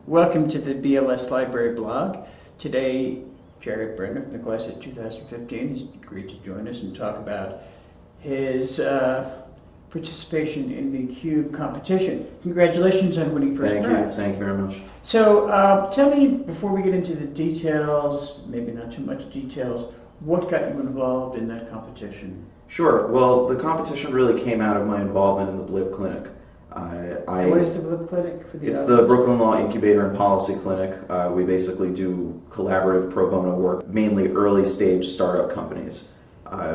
Welcome to the BLS Library blog. Today, Jared Brenner from the class of 2015 has agreed to join us and talk about his participation in the CUBE competition. Congratulations on winning first prize. Thank you very much. So tell me, before we get into the details, maybe not too much details, what got you involved in that competition? Sure. Well, the competition really came out of my involvement in the BLIP Clinic. What is the BLIP Clinic? It's the Brooklyn Law Incubator and Policy Clinic. We basically do collaborative pro bono work, mainly early stage startup companies.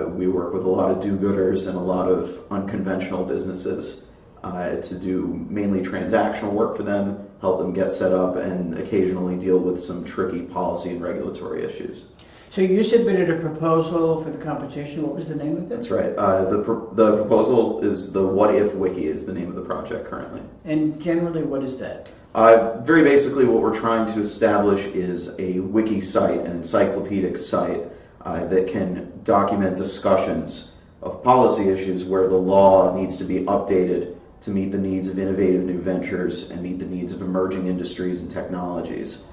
We work with a lot of do-gooders and a lot of unconventional businesses to do mainly transactional work for them, help them get set up, and occasionally deal with some tricky policy and regulatory issues. So you submitted a proposal for the competition. What was the name of it? That's right. The proposal is the What If Wiki is the name of the project currently. And generally, what is that? Very basically, what we're trying to establish is a wiki site, an encyclopedic site that can document discussions of policy issues where the law needs to be updated to meet the needs of innovative new ventures and meet the needs of emerging industries and technologies.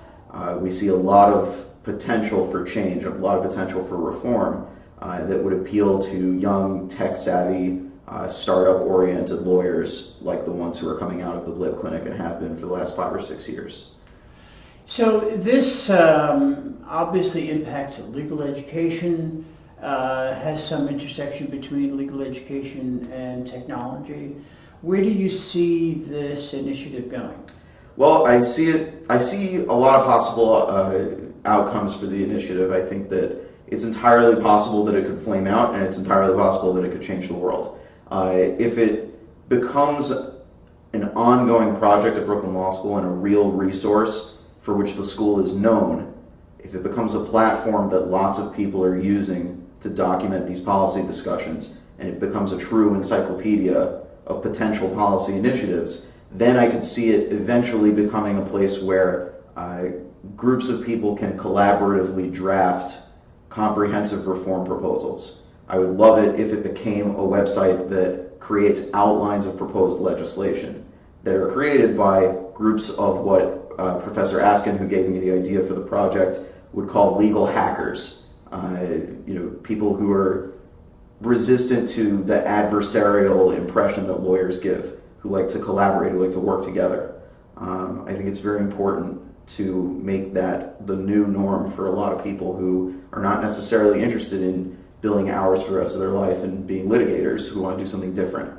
We see a lot of potential for change, a lot of potential for reform that would appeal to young, tech-savvy, startup-oriented lawyers like the ones who are coming out of the BLIP Clinic and have been for the last 5 or 6 years. So this obviously impacts legal education, has some intersection between legal education and technology. Where do you see this initiative going? Well, I see a lot of possible outcomes for the initiative. I think that it's entirely possible that it could flame out, and it's entirely possible that it could change the world. If it becomes an ongoing project at Brooklyn Law School and a real resource for which the school is known, if it becomes a platform that lots of people are using to document these policy discussions, and it becomes a true encyclopedia of potential policy initiatives, then I could see it eventually becoming a place where groups of people can collaboratively draft comprehensive reform proposals. I would love it if it became a website that creates outlines of proposed legislation that are created by groups of what Professor Askin, who gave me the idea for the project, would call legal hackers. People who are resistant to the adversarial impression that lawyers give, who like to collaborate, who like to work together. I think it's very important to make that the new norm for a lot of people who are not necessarily interested in billing hours for the rest of their life and being litigators, who want to do something different,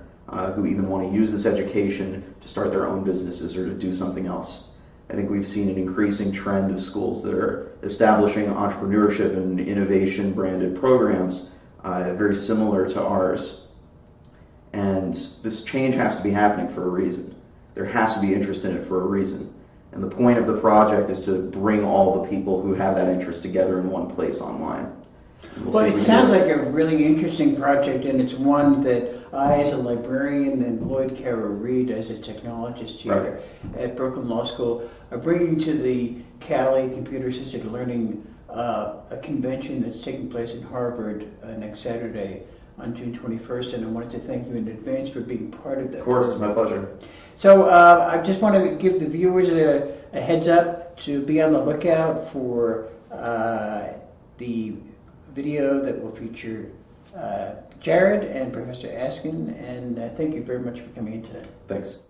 who even want to use this education to start their own businesses or to do something else. I think we've seen an increasing trend of schools that are establishing entrepreneurship and innovation branded programs very similar to ours. And this change has to be happening for a reason. There has to be interest in it for a reason. And the point of the project is to bring all the people who have that interest together in one place online. Well, it sounds like a really interesting project, and it's one that I, as a librarian, and Lloyd Carew-Reid, as a technologist here at Brooklyn Law School, are bringing to the CALI Computer-Assisted Learning a convention that's taking place in Harvard next Saturday on June 21st, and I wanted to thank you in advance for being part of that. Of course, my pleasure. So I just want to give the viewers a heads up to be on the lookout for the video that will feature Jared and Professor Askin, and thank you very much for coming in today. Thanks.